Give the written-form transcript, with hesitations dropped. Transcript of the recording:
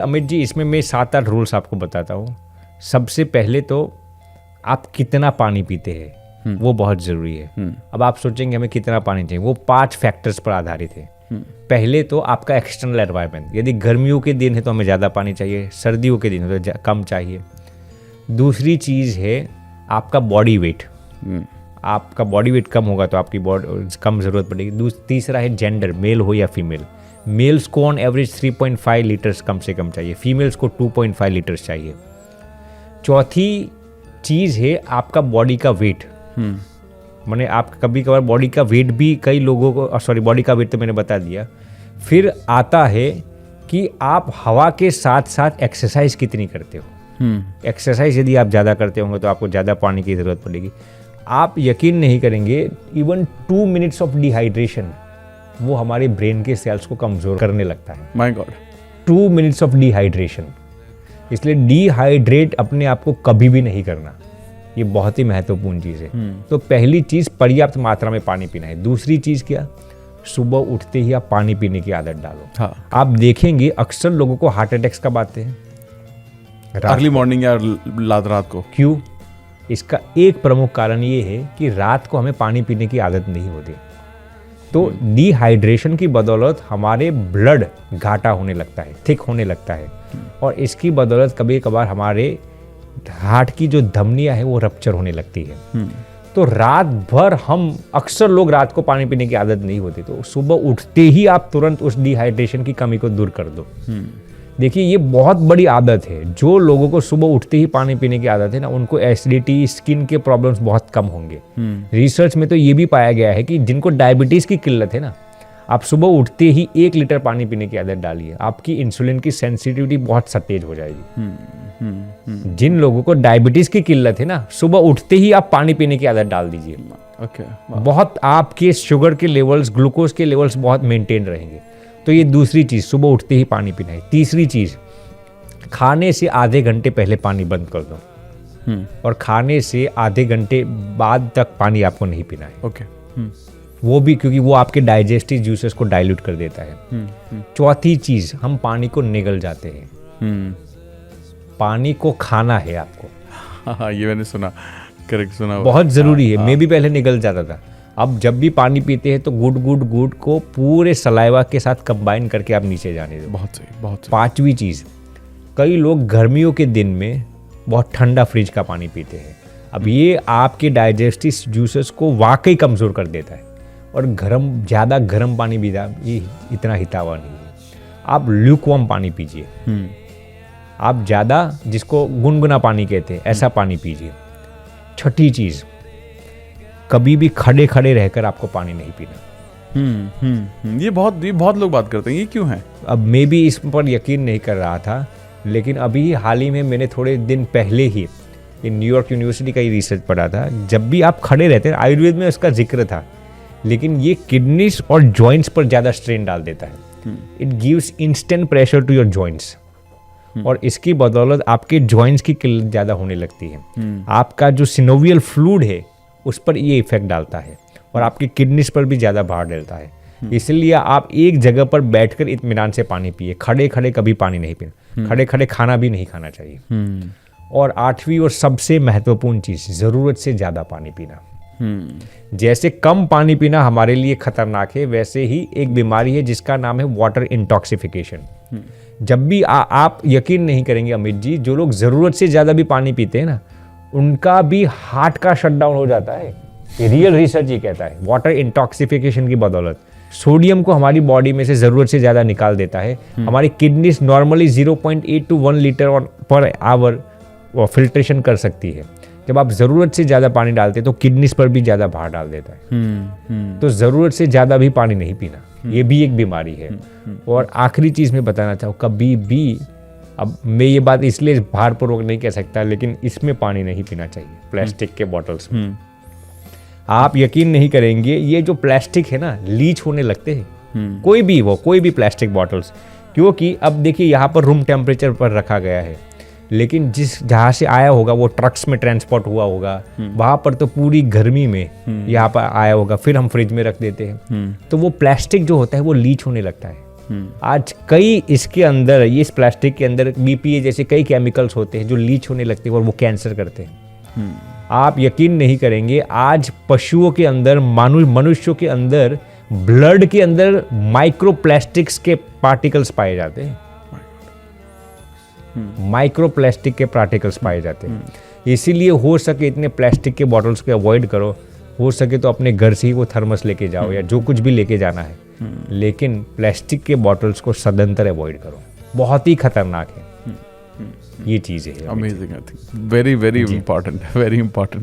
अमित जी, इसमें मैं 7-8 रूल्स आपको बताता हूँ। सबसे पहले तो आप कितना पानी पीते हैं वो बहुत ज़रूरी है। अब आप सोचेंगे हमें कितना पानी चाहिए, वो 5 फैक्टर्स पर आधारित है। पहले तो आपका एक्सटर्नल एनवायरनमेंट, यदि गर्मियों के दिन है तो हमें ज़्यादा पानी चाहिए, सर्दियों के दिन है तो कम चाहिए। दूसरी चीज़ है आपका बॉडी वेट, आपका बॉडी वेट कम होगा तो आपकी बॉडी कम ज़रूरत पड़ेगी। तीसरा है जेंडर, मेल हो या फीमेल। मेल्स को ऑन एवरेज 3.5 लीटर्स कम से कम चाहिए, फीमेल्स को 2.5 लीटर्स चाहिए। चौथी चीज़ है आपका बॉडी का वेट। मैंने आप कभी कभार बॉडी का वेट भी कई लोगों को, सॉरी बॉडी का वेट तो मैंने बता दिया। फिर आता है कि आप हवा के साथ साथ एक्सरसाइज कितनी करते हो। एक्सरसाइज यदि आप ज़्यादा करते होंगे तो आपको ज़्यादा पानी की ज़रूरत पड़ेगी। आप यकीन नहीं करेंगे, इवन 2 मिनट्स ऑफ डिहाइड्रेशन वो हमारे ब्रेन के सेल्स को कमज़ोर करने लगता है। My God, 2 minutes of dehydration. इसलिए डिहाइड्रेट अपने आप को कभी भी नहीं करना, ये बहुत ही महत्वपूर्ण चीज़ है। तो पहली चीज़ पर्याप्त मात्रा में पानी पीना है। दूसरी चीज़ क्या, सुबह उठते ही आप पानी पीने की आदत डालो। हाँ। आप देखेंगे अक्सर लोगों को हार्ट अटैक्स कब आते हैं, अर्ली मॉर्निंग या रात को। क्यों? इसका एक प्रमुख कारण ये है कि रात को हमें पानी पीने की आदत नहीं होती। तो डिहाइड्रेशन की बदौलत हमारे ब्लड घाटा होने लगता है, थिक होने लगता है, और इसकी बदौलत कभी कभार हमारे हार्ट की जो धमनियां है वो रप्चर होने लगती है। तो रात भर हम, अक्सर लोग रात को पानी पीने की आदत नहीं होती, तो सुबह उठते ही आप तुरंत उस डिहाइड्रेशन की कमी को दूर कर दो। देखिए, ये बहुत बड़ी आदत है। जो लोगों को सुबह उठते ही पानी पीने की आदत है ना, उनको एसिडिटी, स्किन के प्रॉब्लम्स बहुत कम होंगे। रिसर्च में तो ये भी पाया गया है कि जिनको डायबिटीज की किल्लत है ना, आप सुबह उठते ही 1 लीटर पानी पीने की आदत डालिए, आपकी इंसुलिन की सेंसिटिविटी बहुत सतेज हो जाएगी। जिन लोगों को डायबिटीज की किल्लत है ना, सुबह उठते ही आप पानी पीने की आदत डाल दीजिए। बहुत आपके शुगर के लेवल्स, ग्लूकोज के लेवल्स बहुत मेंटेन रहेंगे। तो ये दूसरी चीज़, सुबह उठते ही पानी पीना है। तीसरी चीज़, खाने से आधे घंटे पहले पानी बंद कर दो, और खाने से आधे घंटे बाद तक पानी आपको नहीं पीना है। ओके। वो भी क्योंकि वो आपके डाइजेस्टिव जूसेस को डाइल्यूट कर देता है। चौथी चीज़, हम पानी को निगल जाते हैं। पानी को खाना है आपको। हाँ, ये मैंने सुना, करेक्ट सुना, बहुत ज़रूरी है। मैं भी पहले निगल जाता था। अब जब भी पानी पीते हैं तो गुड को पूरे सलाइवा के साथ कंबाइन करके आप नीचे जाने दो। बहुत सही, बहुत सही। पांचवी चीज़, कई लोग गर्मियों के दिन में बहुत ठंडा फ्रिज का पानी पीते हैं। अब ये आपके डाइजेस्टिव जूसेस को वाकई कमज़ोर कर देता है, और ज़्यादा गर्म पानी भी ये इतना हितावा नहीं है। आप ल्यूकवार्म पानी पीजिए। आप ज़्यादा, जिसको गुनगुना पानी कहते हैं, ऐसा पानी पीजिए। छठी चीज़, कभी भी खड़े खड़े रहकर आपको पानी नहीं पीना। ये बहुत लोग बात करते हैं, ये क्यों है? अब मैं भी इस पर यकीन नहीं कर रहा था, लेकिन अभी हाल ही में मैंने थोड़े दिन पहले ही न्यूयॉर्क यूनिवर्सिटी का ही रिसर्च पढ़ा था। जब भी आप खड़े रहते हैं, आयुर्वेद में उसका जिक्र था, लेकिन ये किडनीज और जॉइंट्स पर ज़्यादा स्ट्रेन डाल देता है। It gives instant pressure to your joints, और इसकी बदौलत आपके जॉइंट्स की किल्लत ज़्यादा होने लगती है। आपका जो सिनोवियल फ्लूइड है उस पर ये इफेक्ट डालता है, और आपकी किडनीज पर भी ज़्यादा भार डालता है। इसलिए आप एक जगह पर बैठकर इत्मीनान से पानी पिए। खड़े खड़े कभी पानी नहीं पीना, खड़े खड़े खाना भी नहीं खाना चाहिए। और 8वीं और सबसे महत्वपूर्ण चीज़, ज़रूरत से ज़्यादा पानी पीना। जैसे कम पानी पीना हमारे लिए खतरनाक है, वैसे ही एक बीमारी है जिसका नाम है वाटर इंटॉक्सिफिकेशन। जब भी आप यकीन नहीं करेंगे अमित जी, जो लोग ज़रूरत से ज़्यादा भी पानी पीते हैं ना, उनका भी हार्ट का शटडाउन हो जाता है। रियल रिसर्च ये कहता है, वाटर इंटॉक्सिफिकेशन की बदौलत सोडियम को हमारी बॉडी में से ज़रूरत से ज़्यादा निकाल देता है। हमारी kidneys normally 0.8 to 1 litre per hour filtration कर सकती है। जब आप ज़रूरत से ज़्यादा पानी डालते हैं तो किडनीज पर भी ज़्यादा भार डाल देता है। तो ज़रूरत से ज़्यादा भी पानी नहीं पीना, ये भी एक बीमारी है। और आखिरी चीज़ मैं बताना चाहूँ, कभी भी, अब मैं ये बात इसलिए भारपूर्वक नहीं कह सकता, लेकिन इसमें पानी नहीं पीना चाहिए, प्लास्टिक के बॉटल्स में। आप यकीन नहीं करेंगे, ये जो प्लास्टिक है ना, लीच होने लगते हैं। कोई भी प्लास्टिक बॉटल्स, क्योंकि अब देखिए यहाँ पर रूम टेम्परेचर पर रखा गया है, लेकिन जहाँ से आया होगा वो ट्रक्स में ट्रांसपोर्ट हुआ होगा, वहाँ पर तो पूरी गर्मी में यहाँ पर आया होगा, फिर हम फ्रिज में रख देते हैं। तो वो प्लास्टिक जो होता है वो लीच होने लगता है। आज कई इसके अंदर, ये इस प्लास्टिक के अंदर BPA जैसे कई केमिकल्स होते हैं जो लीच होने लगते हैं और वो कैंसर करते हैं। आप यकीन नहीं करेंगे, आज पशुओं के अंदर, मनुष्यों के अंदर, ब्लड के अंदर माइक्रोप्लास्टिक्स के पार्टिकल्स पाए जाते हैं। माइक्रोप्लास्टिक के पार्टिकल्स पाए जाते हैं। इसीलिए हो सके इतने प्लास्टिक के बॉटल्स को अवॉइड करो, हो सके तो अपने घर से ही वो थर्मस लेके जाओ या जो कुछ भी लेके जाना है, लेकिन प्लास्टिक के बॉटल्स को सदंतर अवॉइड करो, बहुत ही खतरनाक है ये चीज़ है। Amazing, I think very very important, very important.